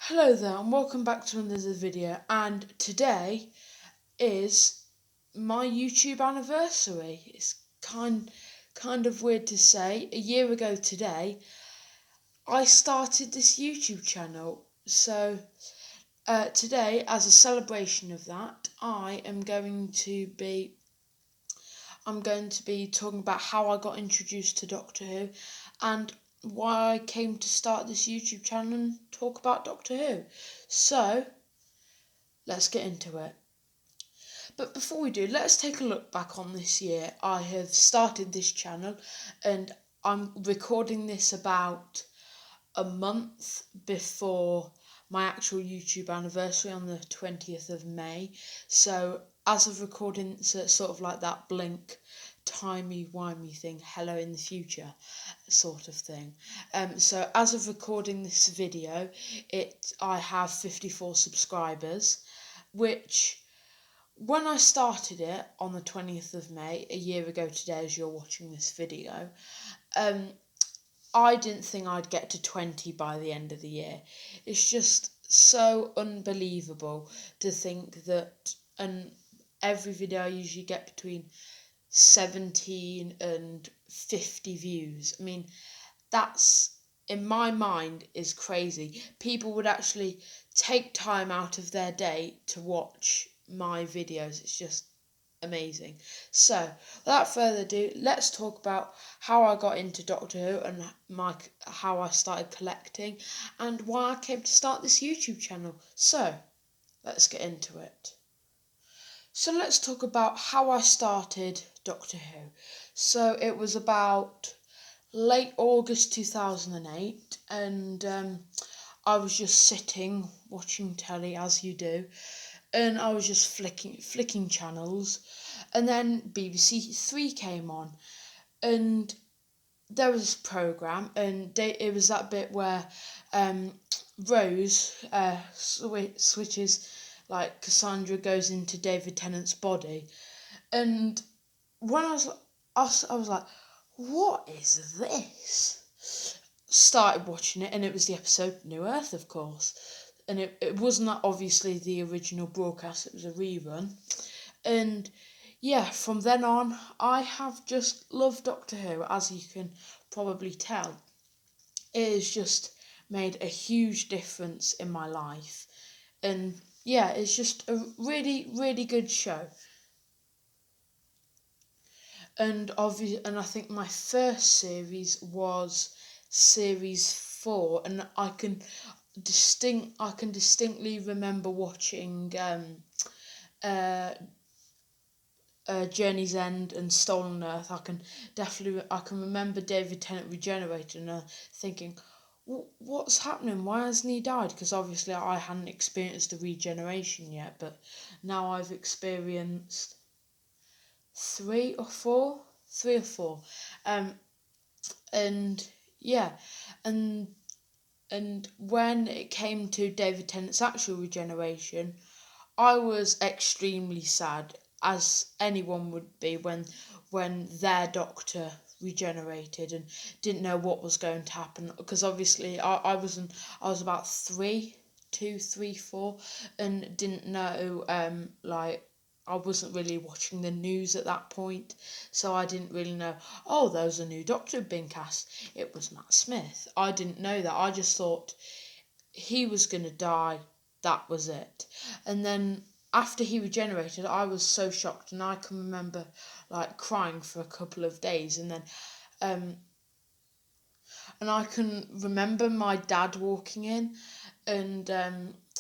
Hello there and welcome back to another video, and today is my YouTube anniversary. It's kind of weird to say. A year ago today I started this YouTube channel. So today, as a celebration of that, I'm going to be talking about how I got introduced to Doctor Who and why I came to start this YouTube channel and talk about Doctor Who. So, let's get into it. But before we do, let's take a look back on this year. I have started this channel and I'm recording this about a month before my actual YouTube anniversary on the 20th of May. So as of recording, it's sort of like that blink, timey-wimey thing, hello in the future sort of thing. So as of recording this video, I have 54 subscribers, which when I started it on the 20th of May, a year ago today as you're watching this video, I didn't think I'd get to 20 by the end of the year. It's just so unbelievable to think that every video I usually get between 17 and 50 views. I mean, that's, in my mind, is crazy. People would actually take time out of their day to watch my videos. It's just amazing. So, without further ado, let's talk about how I got into Doctor Who and how I started collecting and why I came to start this YouTube channel. So, let's get into it. So let's talk about how I started Doctor Who. So it was about late August 2008, and I was just sitting watching telly as you do, and I was just flicking channels, and then BBC Three came on, and there was this programme, and it was that bit where Rose switches, like Cassandra goes into David Tennant's body, and when I was like, what is this? Started watching it, and it was the episode New Earth, of course. And it wasn't obviously the original broadcast, it was a rerun. And yeah, from then on, I have just loved Doctor Who, as you can probably tell. It has just made a huge difference in my life. And yeah, it's just a really, really good show. And I think my first series was series 4, and I can distinctly remember watching Journey's End and Stolen Earth. I can remember David Tennant regenerating and thinking, what's happening? Why hasn't he died? Because obviously I hadn't experienced the regeneration yet, but now I've experienced three or four, and yeah, and when it came to David Tennant's actual regeneration, I was extremely sad, as anyone would be when their doctor regenerated and didn't know what was going to happen, because obviously I was about 4, and didn't know, like, I wasn't really watching the news at that point, so I didn't really know, oh, there was a new doctor being cast. It was Matt Smith. I didn't know that. I just thought he was going to die. That was it. And then after he regenerated, I was so shocked, and I can remember like crying for a couple of days, um, and I can remember my dad walking in,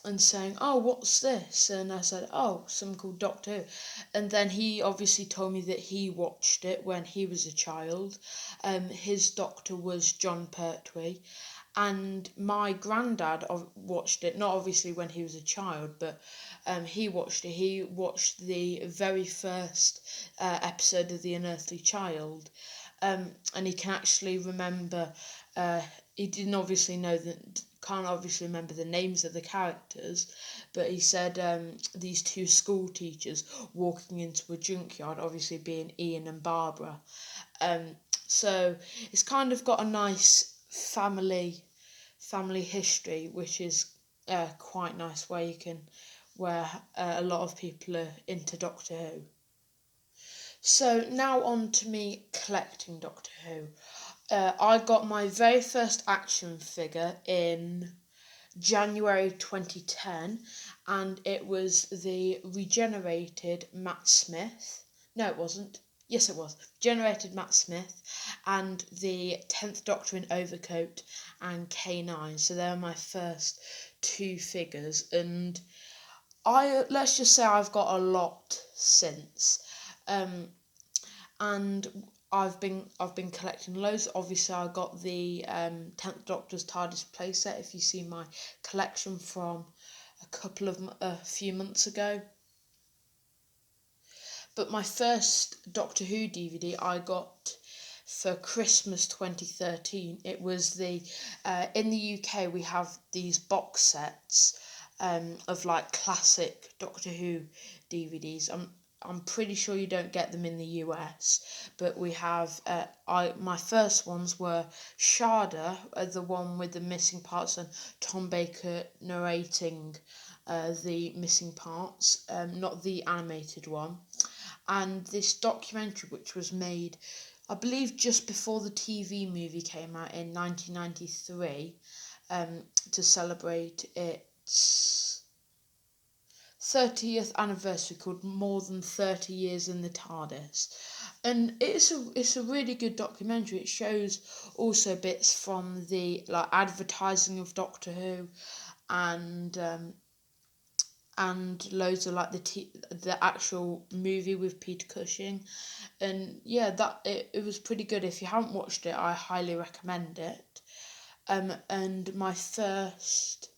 and saying, "Oh, what's this?" And I said, "Oh, something called Doctor Who." And then he obviously told me that he watched it when he was a child. His doctor was John Pertwee, and my granddad watched it, not obviously when he was a child, but he watched it. He watched the very first episode of The Unearthly Child, and he can actually remember. He didn't obviously know that. Can't obviously remember the names of the characters, but he said these two school teachers walking into a junkyard, obviously being Ian and Barbara. So it's kind of got a nice family history, which is quite nice where a lot of people are into Doctor Who. So now on to me collecting Doctor Who. I got my very first action figure in January 2010, and it was the regenerated Matt Smith. No, it wasn't. Yes, it was. Regenerated Matt Smith and the 10th Doctor in overcoat and K9. So they were my first two figures, and let's just say I've got a lot since. And I've been collecting loads. Obviously, I got the 10th Doctor's TARDIS playset. If you see my collection from a few months ago. But my first Doctor Who DVD I got for Christmas 2013. It was in the UK we have these box sets of like classic Doctor Who DVDs. I'm pretty sure you don't get them in the US, but we have. My first ones were Shada, the one with the missing parts, and Tom Baker narrating the missing parts, not the animated one, and this documentary which was made, I believe, just before the TV movie came out in 1993, to celebrate its 30th anniversary, called More Than 30 Years in the TARDIS. And it's a really good documentary. It shows also bits from the like advertising of Doctor Who, and loads of like the actual movie with Peter Cushing. And yeah, it was pretty good. If you haven't watched it, I highly recommend it. And my first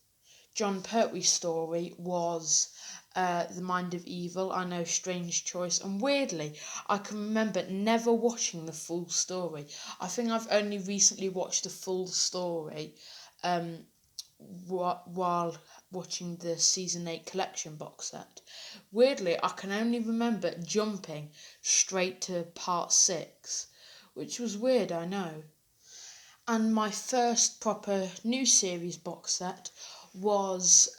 Jon Pertwee story was The Mind of Evil. I know, strange choice. And weirdly, I can remember never watching the full story. I think I've only recently watched the full story while watching the season 8 collection box set. Weirdly, I can only remember jumping straight to part 6, which was weird, I know. And my first proper new series box set was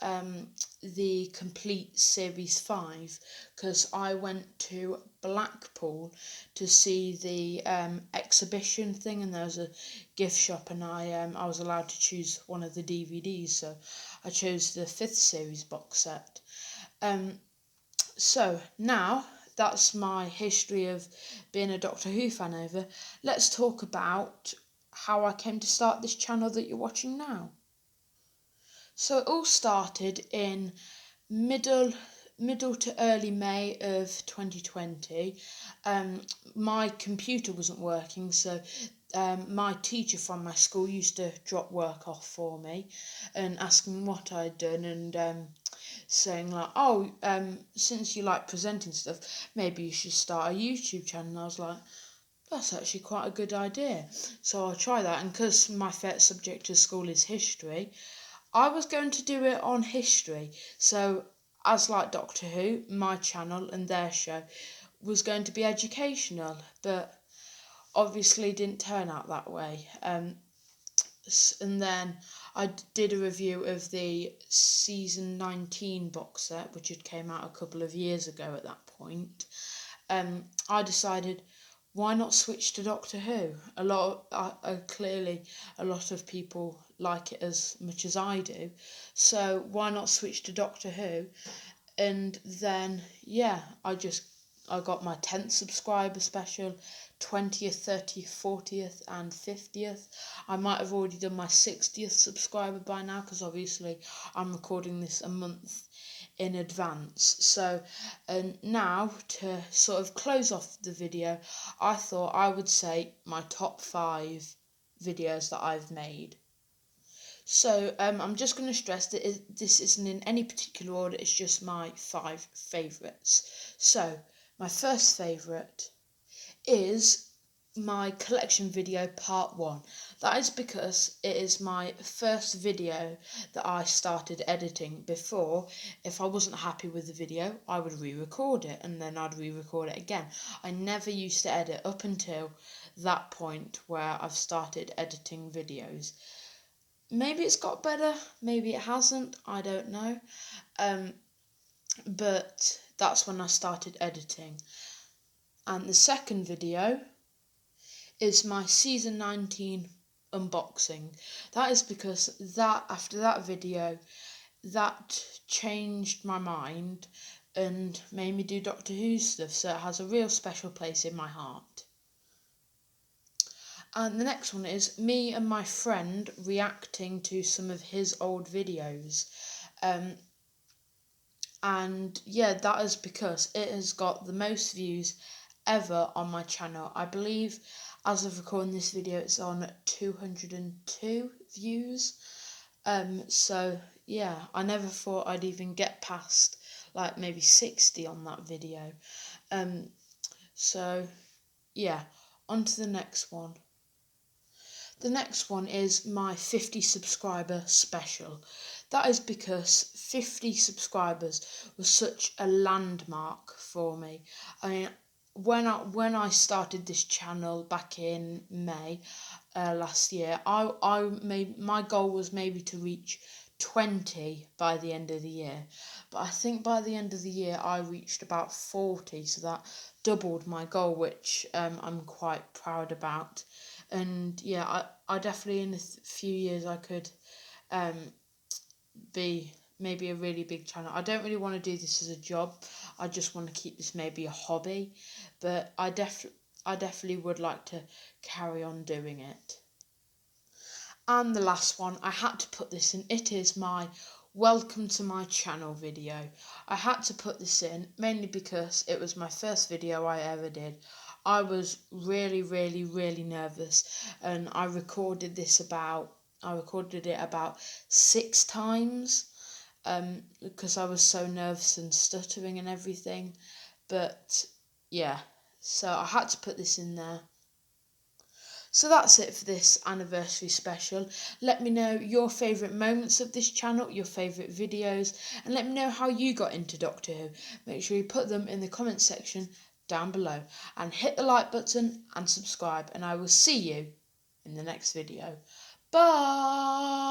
the complete series 5, because I went to Blackpool to see the exhibition thing, and there was a gift shop, and I was allowed to choose one of the DVDs, so I chose the 5th series box set. So now that's my history of being a Doctor Who fan over. Let's talk about how I came to start this channel that you're watching now. So it all started in middle to early May of 2020. My computer wasn't working, so my teacher from my school used to drop work off for me and asking what I'd done, and saying like, oh, since you like presenting stuff, maybe you should start a YouTube channel. And I was like, that's actually quite a good idea. So I'll try that. And because my favourite subject at school is history, I was going to do it on history. So, as like Doctor Who, my channel and their show was going to be educational, but obviously didn't turn out that way. And then I did a review of the season 19 box set, which had came out a couple of years ago at that point. I decided, why not switch to Doctor Who? Clearly a lot of people like it as much as I do, so why not switch to Doctor Who? And then yeah, I got my 10th subscriber special, 20th, 30th, 40th and 50th. I might have already done my 60th subscriber by now, because obviously I'm recording this a month in advance. So, and now to sort of close off the video, I thought I would say my top 5 videos that I've made. So I'm just going to stress that this isn't in any particular order, it's just my 5 favourites. So my first favourite is my collection video part 1. That is because it is my first video that I started editing. Before, if I wasn't happy with the video, I would re-record it, and then I'd re-record it again. I never used to edit up until that point where I've started editing videos. maybe it's got better, maybe it hasn't, I don't know. But that's when I started editing. And the second video is my season 19 unboxing. That is because after that video, that changed my mind and made me do Doctor Who stuff, so it has a real special place in my heart. And the next one is me and my friend reacting to some of his old videos. And yeah, that is because it has got the most views ever on my channel. I believe as of recording this video it's on 202 views. So yeah, I never thought I'd even get past like maybe 60 on that video. So yeah, on to the next one. The next one is my 50 subscriber special. That is because 50 subscribers was such a landmark for me. I mean, when I started this channel back in May last year, my goal was maybe to reach 20 by the end of the year, but I think by the end of the year I reached about 40, so that doubled my goal, which I'm quite proud about. And yeah, I definitely in a few years I could be maybe a really big channel. I don't really want to do this as a job. I just want to keep this maybe a hobby, but I definitely would like to carry on doing it. And the last one, I had to put this in. It is my welcome to my channel video. I had to put this in mainly because it was my first video I ever did. I was really nervous, and I recorded it about 6 times because I was so nervous and stuttering and everything. But yeah, so I had to put this in there. So that's it for this anniversary special. Let me know your favourite moments of this channel, your favourite videos, and let me know how you got into Doctor Who. Make sure you put them in the comments section down below, and hit the like button and subscribe, and I will see you in the next video. Bye!